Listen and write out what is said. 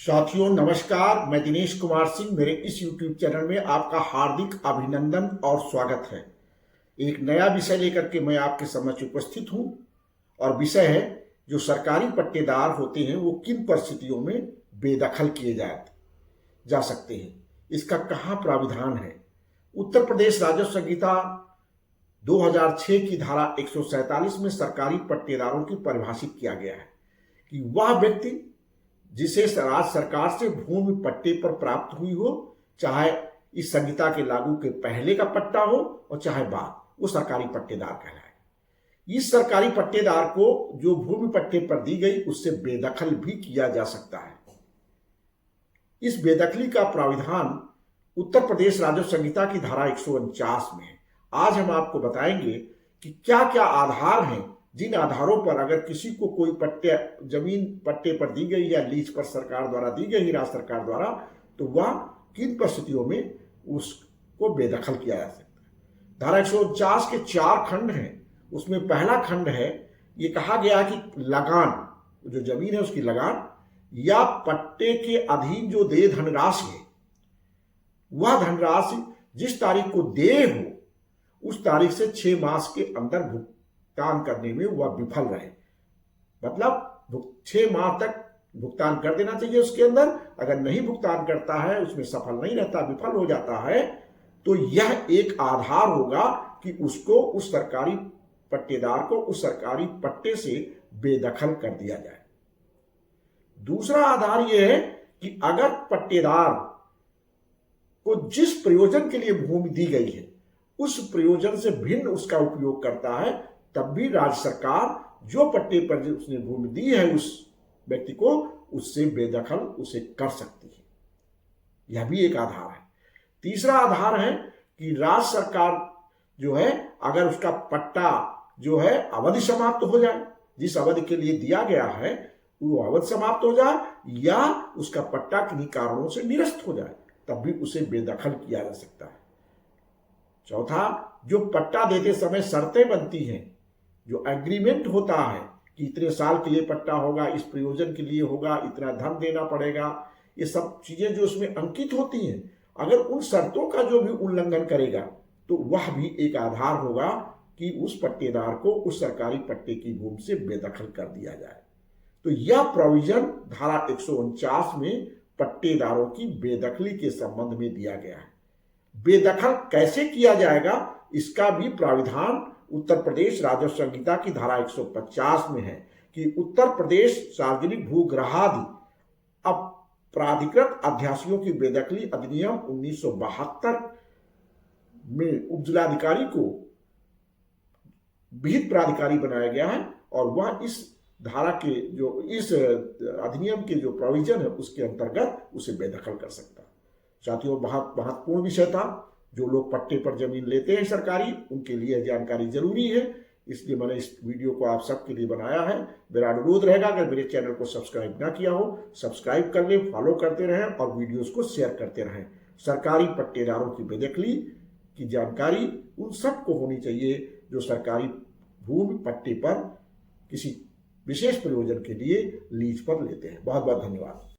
साथियों नमस्कार, मैं दिनेश कुमार सिंह। मेरे इस YouTube चैनल में आपका हार्दिक अभिनंदन और स्वागत है। एक नया विषय लेकर के मैं आपके समक्ष उपस्थित हूं और विषय है जो सरकारी पट्टेदार होते हैं वो किन परिस्थितियों में बेदखल किए जा सकते हैं, इसका कहाँ प्राविधान है। उत्तर प्रदेश राजस्व संहिता 2006 की धारा 147 में सरकारी पट्टेदारों की परिभाषित किया गया है कि वह व्यक्ति जिसे राज्य सरकार से भूमि पट्टे पर प्राप्त हुई हो, चाहे इस संहिता के लागू के पहले का पट्टा हो और चाहे बाद, वो सरकारी पट्टेदार कहलाए। इस सरकारी पट्टेदार को जो भूमि पट्टे पर दी गई उससे बेदखल भी किया जा सकता है। इस बेदखली का प्राविधान उत्तर प्रदेश राजस्व संहिता की धारा 149 में है। आज हम आपको बताएंगे कि क्या क्या आधार हैं जिन आधारों पर अगर किसी को कोई जमीन पट्टे पर दी गई या लीज पर सरकार द्वारा दी गई, राज्य सरकार द्वारा, तो वह किन परिस्थितियों में उसको बेदखल किया जा सकता है। धारा 149 के 4 खंड हैं। उसमें पहला खंड है, ये कहा गया कि लगान, जो जमीन है उसकी लगान या पट्टे के अधीन जो देय धनराशि है, वह धनराशि जिस तारीख को देय हो उस तारीख से 6 मास के अंदर भुगतान करने में वह विफल रहे। मतलब 6 माह तक भुगतान कर देना चाहिए उसके अंदर। अगर नहीं भुगतान करता है, उसमें सफल नहीं रहता, विफल हो जाता है, तो यह एक आधार होगा कि उसको उस सरकारी पट्टेदार को उस सरकारी पट्टे से बेदखल कर दिया जाए। दूसरा आधार यह है कि अगर पट्टेदार को जिस प्रयोजन के लिए भूमि दी गई है उस प्रयोजन से भिन्न उसका उपयोग करता है, तब भी राज्य सरकार जो पट्टे पर उसने भूमि दी है उस व्यक्ति को, उससे बेदखल उसे कर सकती है। यह भी एक आधार है। तीसरा आधार है कि राज्य सरकार जो है, अगर उसका पट्टा जो है अवधि समाप्त हो जाए, जिस अवधि के लिए दिया गया है वो अवधि समाप्त हो जाए या उसका पट्टा किन्हीं कारणों से निरस्त हो जाए, तब भी उसे बेदखल किया जा सकता है। चौथा, जो पट्टा देते समय शर्तें बनती हैं, जो एग्रीमेंट होता है कि इतने साल के लिए पट्टा होगा, इस प्रयोजन के लिए होगा, इतना धन देना पड़ेगा, ये सब चीजें जो उसमें अंकित होती हैं, अगर उन शर्तों का जो भी उल्लंघन करेगा तो वह भी एक आधार होगा कि उस पट्टेदार को उस सरकारी पट्टे की भूमि से बेदखल कर दिया जाए। तो यह प्रोविजन धारा 149 में पट्टेदारों की बेदखली के संबंध में दिया गया है। बेदखल कैसे किया जाएगा, इसका भी प्राविधान उत्तर प्रदेश राजस्व संहिता की धारा 150 में है कि उत्तर प्रदेश सार्वजनिक भूग्रहादि अपराधिकृत अध्यासियों की बेदखली अधिनियम 1972 में उपजिलाधिकारी को विहित प्राधिकारी बनाया गया है और वह इस धारा के जो इस अधिनियम के जो प्रोविजन है उसके अंतर्गत उसे बेदखल कर सकता है। साथियों, बहुत महत्वपूर्ण विषय था। जो लोग पट्टे पर जमीन लेते हैं सरकारी, उनके लिए जानकारी जरूरी है, इसलिए मैंने इस वीडियो को आप सबके लिए बनाया है। मेरा अनुरोध रहेगा, अगर मेरे चैनल को सब्सक्राइब ना किया हो, सब्सक्राइब कर लें, फॉलो करते रहें और वीडियोस को शेयर करते रहें। सरकारी पट्टेदारों की बेदखली की जानकारी उन सबको होनी चाहिए जो सरकारी भूमि पट्टे पर किसी विशेष प्रयोजन के लिए लीज पर लेते हैं। बहुत बहुत धन्यवाद।